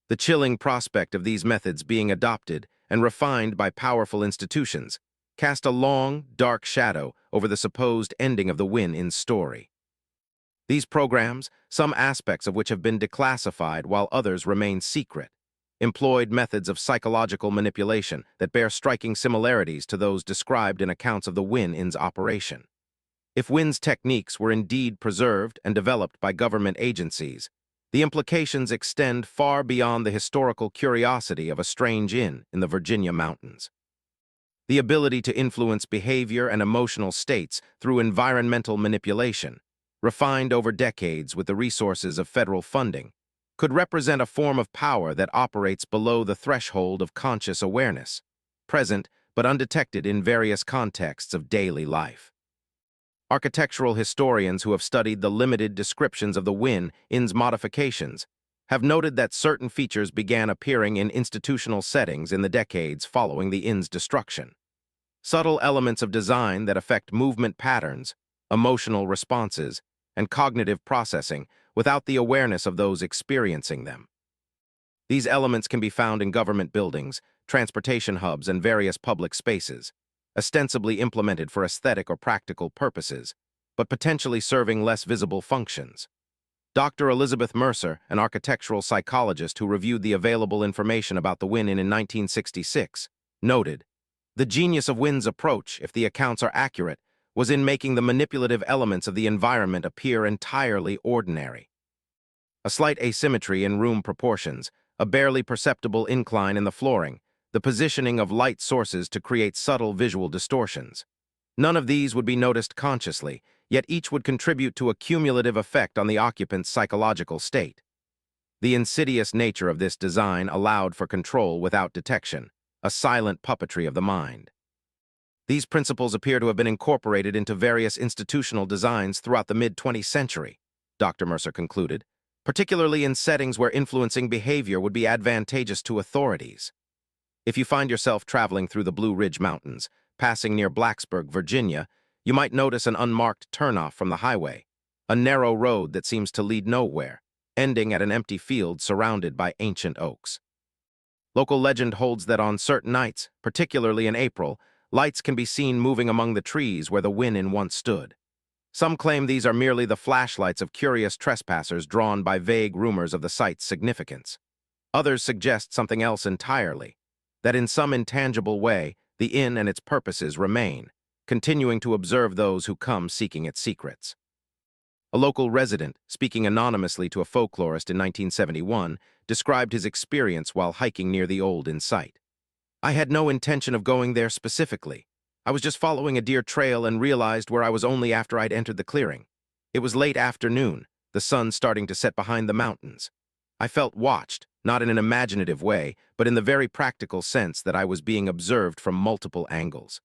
[SPEAKER 1] The chilling prospect of these methods being adopted and refined by powerful institutions cast a long, dark shadow over the supposed ending of the Wynn Inn story. These programs, some aspects of which have been declassified while others remain secret, employed methods of psychological manipulation that bear striking similarities to those described in accounts of the Wynn Inn's operation. If Wynn's techniques were indeed preserved and developed by government agencies, the implications extend far beyond the historical curiosity of a strange inn in the Virginia mountains. The ability to influence behavior and emotional states through environmental manipulation, refined over decades with the resources of federal funding, could represent a form of power that operates below the threshold of conscious awareness, present but undetected in various contexts of daily life. Architectural historians who have studied the limited descriptions of the Wynn Inn's modifications have noted that certain features began appearing in institutional settings in the decades following the inn's destruction. Subtle elements of design that affect movement patterns, emotional responses, and cognitive processing without the awareness of those experiencing them. These elements can be found in government buildings, transportation hubs, and various public spaces, ostensibly implemented for aesthetic or practical purposes, but potentially serving less visible functions. Dr. Elizabeth Mercer, an architectural psychologist who reviewed the available information about the Wynn Inn in 1966, noted, "The genius of Wynn's approach, if the accounts are accurate, was in making the manipulative elements of the environment appear entirely ordinary. A slight asymmetry in room proportions, a barely perceptible incline in the flooring, the positioning of light sources to create subtle visual distortions. None of these would be noticed consciously, yet each would contribute to a cumulative effect on the occupant's psychological state. The insidious nature of this design allowed for control without detection, a silent puppetry of the mind. These principles appear to have been incorporated into various institutional designs throughout the mid-20th century," Dr. Mercer concluded, "particularly in settings where influencing behavior would be advantageous to authorities. If you find yourself traveling through the Blue Ridge Mountains, passing near Blacksburg, Virginia, you might notice an unmarked turnoff from the highway, a narrow road that seems to lead nowhere, ending at an empty field surrounded by ancient oaks. Local legend holds that on certain nights, particularly in April, lights can be seen moving among the trees where the Wynn Inn once stood. Some claim these are merely the flashlights of curious trespassers drawn by vague rumors of the site's significance. Others suggest something else entirely, that in some intangible way, the inn and its purposes remain, continuing to observe those who come seeking its secrets. A local resident, speaking anonymously to a folklorist in 1971, described his experience while hiking near the old inn site. "I had no intention of going there specifically. I was just following a deer trail and realized where I was only after I'd entered the clearing. It was late afternoon, the sun starting to set behind the mountains. I felt watched, not in an imaginative way, but in the very practical sense that I was being observed from multiple angles.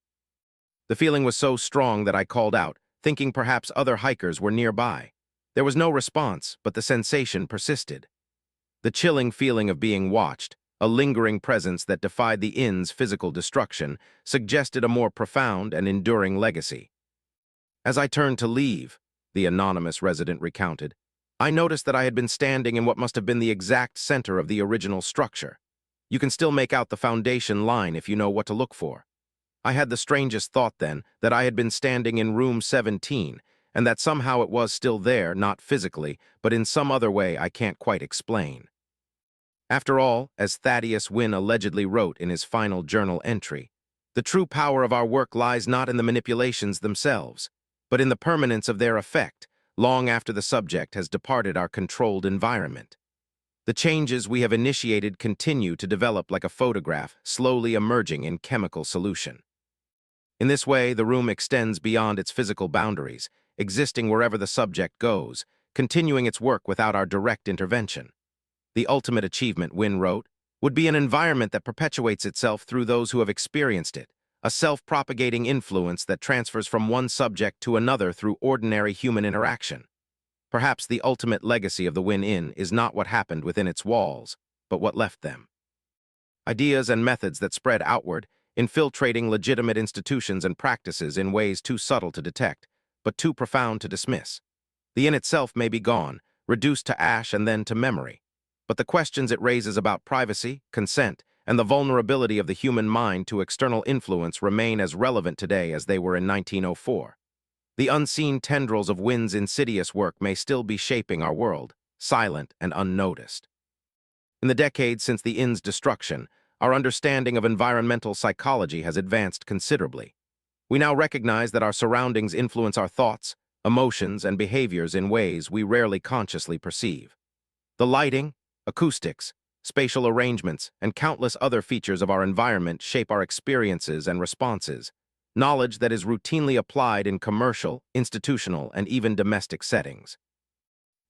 [SPEAKER 1] The feeling was so strong that I called out, thinking perhaps other hikers were nearby. There was no response, but the sensation persisted. The chilling feeling of being watched, a lingering presence that defied the inn's physical destruction, suggested a more profound and enduring legacy. As I turned to leave, the anonymous resident recounted, I noticed that I had been standing in what must have been the exact center of the original structure. You can still make out the foundation line if you know what to look for. I had the strangest thought then that I had been standing in room 17, and that somehow it was still there, not physically, but in some other way I can't quite explain. After all, as Thaddius Wynn allegedly wrote in his final journal entry, the true power of our work lies not in the manipulations themselves, but in the permanence of their effect, long after the subject has departed our controlled environment. The changes we have initiated continue to develop like a photograph, slowly emerging in chemical solution. In this way, the room extends beyond its physical boundaries, existing wherever the subject goes, continuing its work without our direct intervention. The ultimate achievement, Wynn wrote, would be an environment that perpetuates itself through those who have experienced it, a self-propagating influence that transfers from one subject to another through ordinary human interaction. Perhaps the ultimate legacy of the Wynn Inn is not what happened within its walls, but what left them. Ideas and methods that spread outward, infiltrating legitimate institutions and practices in ways too subtle to detect, but too profound to dismiss. The inn itself may be gone, reduced to ash and then to memory, but the questions it raises about privacy, consent, and the vulnerability of the human mind to external influence remain as relevant today as they were in 1904. The unseen tendrils of Wynn's insidious work may still be shaping our world, silent and unnoticed. In the decades since the inn's destruction, our understanding of environmental psychology has advanced considerably. We now recognize that our surroundings influence our thoughts, emotions, and behaviors in ways we rarely consciously perceive. The lighting, acoustics, spatial arrangements, and countless other features of our environment shape our experiences and responses, knowledge that is routinely applied in commercial, institutional, and even domestic settings.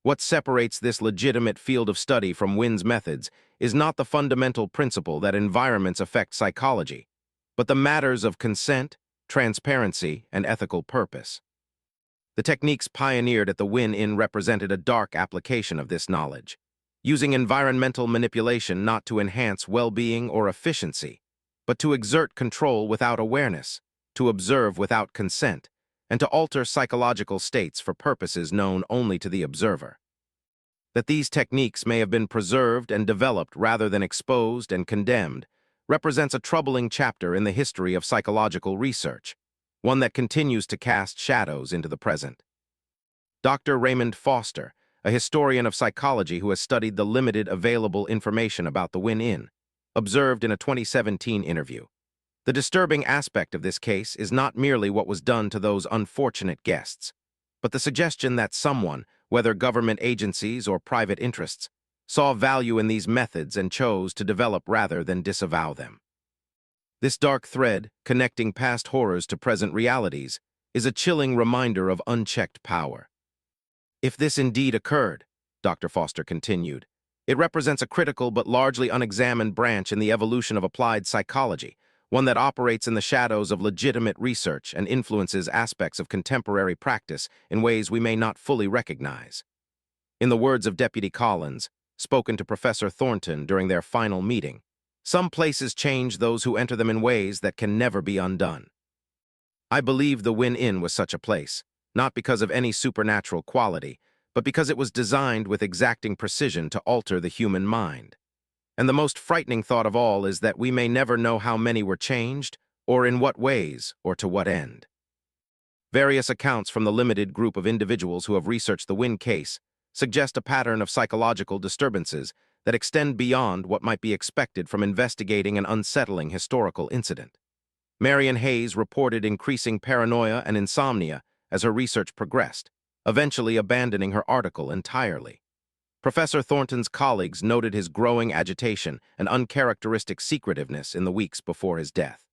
[SPEAKER 1] What separates this legitimate field of study from Wynn's methods is not the fundamental principle that environments affect psychology, but the matters of consent, transparency, and ethical purpose. The techniques pioneered at the Wynn Inn represented a dark application of this knowledge, using environmental manipulation not to enhance well-being or efficiency, but to exert control without awareness, to observe without consent, and to alter psychological states for purposes known only to the observer. That these techniques may have been preserved and developed rather than exposed and condemned represents a troubling chapter in the history of psychological research, one that continues to cast shadows into the present. Dr. Raymond Foster, a historian of psychology who has studied the limited available information about the Wynn Inn, observed in a 2017 interview, "The disturbing aspect of this case is not merely what was done to those unfortunate guests, but the suggestion that someone, whether government agencies or private interests, saw value in these methods and chose to develop rather than disavow them. This dark thread, connecting past horrors to present realities, is a chilling reminder of unchecked power. If this indeed occurred," Dr. Foster continued, "it represents a critical but largely unexamined branch in the evolution of applied psychology, one that operates in the shadows of legitimate research and influences aspects of contemporary practice in ways we may not fully recognize." In the words of Deputy Collins, spoken to Professor Thornton during their final meeting, "Some places change those who enter them in ways that can never be undone." I believe the Wynn Inn was such a place, not because of any supernatural quality, but because it was designed with exacting precision to alter the human mind. And the most frightening thought of all is that we may never know how many were changed, or in what ways, or to what end. Various accounts from the limited group of individuals who have researched the Wynn case suggest a pattern of psychological disturbances that extend beyond what might be expected from investigating an unsettling historical incident. Marion Hayes reported increasing paranoia and insomnia as her research progressed, eventually abandoning her article entirely. Professor Thornton's colleagues noted his growing agitation and uncharacteristic secretiveness in the weeks before his death.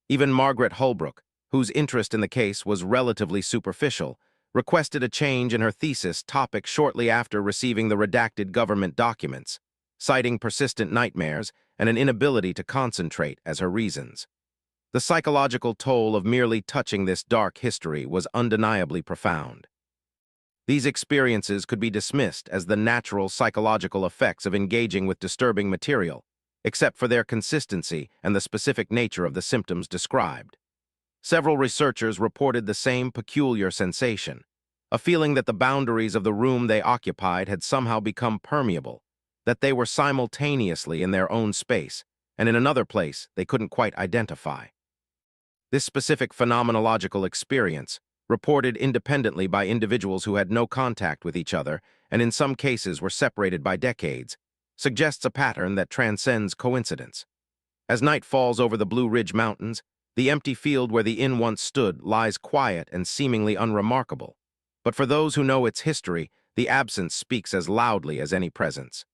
[SPEAKER 1] Even Margaret Holbrook, whose interest in the case was relatively superficial, requested a change in her thesis topic shortly after receiving the redacted government documents, citing persistent nightmares and an inability to concentrate as her reasons. The psychological toll of merely touching this dark history was undeniably profound. These experiences could be dismissed as the natural psychological effects of engaging with disturbing material, except for their consistency and the specific nature of the symptoms described. Several researchers reported the same peculiar sensation, a feeling that the boundaries of the room they occupied had somehow become permeable, that they were simultaneously in their own space, and in another place they couldn't quite identify. This specific phenomenological experience, reported independently by individuals who had no contact with each other and in some cases were separated by decades, suggests a pattern that transcends coincidence. As night falls over the Blue Ridge Mountains, the empty field where the inn once stood lies quiet and seemingly unremarkable. But for those who know its history, the absence speaks as loudly as any presence.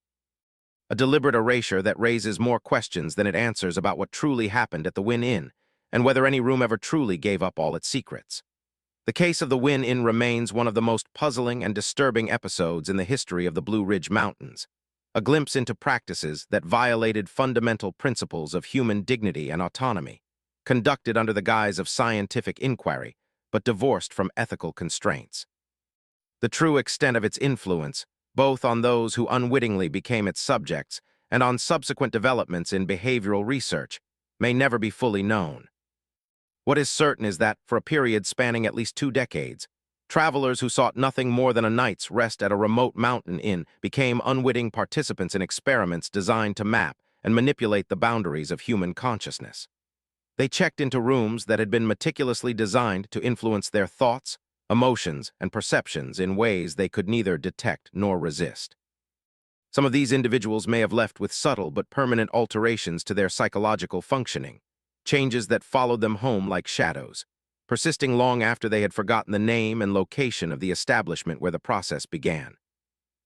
[SPEAKER 1] A deliberate erasure that raises more questions than it answers about what truly happened at the Wynn Inn and whether any room ever truly gave up all its secrets. The case of the Wynn Inn remains one of the most puzzling and disturbing episodes in the history of the Blue Ridge Mountains, a glimpse into practices that violated fundamental principles of human dignity and autonomy, conducted under the guise of scientific inquiry, but divorced from ethical constraints. The true extent of its influence, both on those who unwittingly became its subjects and on subsequent developments in behavioral research, may never be fully known. What is certain is that, for a period spanning at least 2 decades, travelers who sought nothing more than a night's rest at a remote mountain inn became unwitting participants in experiments designed to map and manipulate the boundaries of human consciousness. They checked into rooms that had been meticulously designed to influence their thoughts, emotions, and perceptions in ways they could neither detect nor resist. Some of these individuals may have left with subtle but permanent alterations to their psychological functioning, changes that followed them home like shadows, persisting long after they had forgotten the name and location of the establishment where the process began.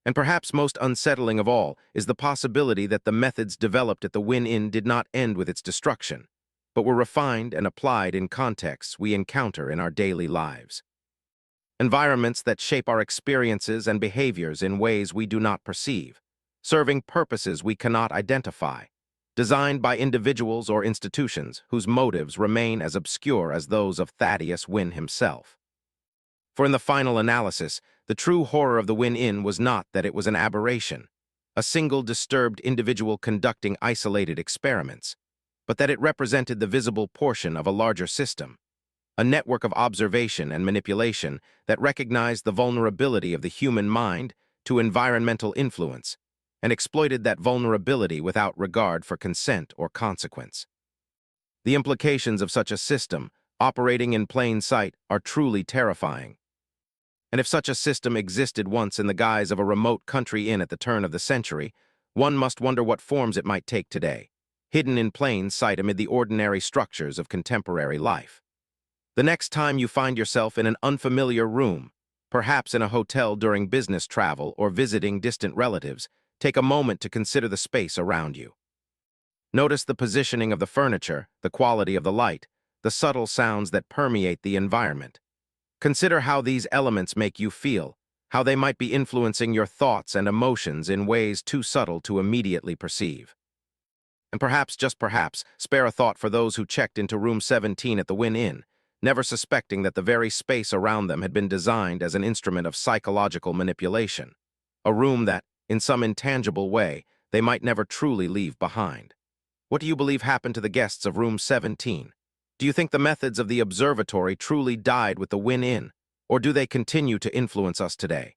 [SPEAKER 1] And perhaps most unsettling of all is the possibility that the methods developed at the Wynn Inn did not end with its destruction, but were refined and applied in contexts we encounter in our daily lives. Environments that shape our experiences and behaviors in ways we do not perceive, serving purposes we cannot identify, designed by individuals or institutions whose motives remain as obscure as those of Thaddius Wynn himself. For in the final analysis, the true horror of the Wynn Inn was not that it was an aberration, a single disturbed individual conducting isolated experiments, but that it represented the visible portion of a larger system, a network of observation and manipulation that recognized the vulnerability of the human mind to environmental influence and exploited that vulnerability without regard for consent or consequence. The implications of such a system, operating in plain sight, are truly terrifying. And if such a system existed once in the guise of a remote country inn at the turn of the century, one must wonder what forms it might take today, hidden in plain sight amid the ordinary structures of contemporary life. The next time you find yourself in an unfamiliar room, perhaps in a hotel during business travel or visiting distant relatives, take a moment to consider the space around you. Notice the positioning of the furniture, the quality of the light, the subtle sounds that permeate the environment. Consider how these elements make you feel, how they might be influencing your thoughts and emotions in ways too subtle to immediately perceive. And perhaps, just perhaps, spare a thought for those who checked into room 17 at the Wynn Inn, never suspecting that the very space around them had been designed as an instrument of psychological manipulation, a room that, in some intangible way, they might never truly leave behind. What do you believe happened to the guests of room 17? Do you think the methods of the observatory truly died with the Wynn Inn, or do they continue to influence us today?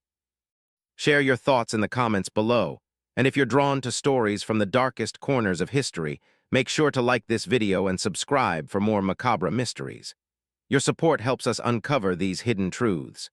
[SPEAKER 1] Share your thoughts in the comments below, and if you're drawn to stories from the darkest corners of history, make sure to like this video and subscribe for more macabre mysteries. Your support helps us uncover these hidden truths.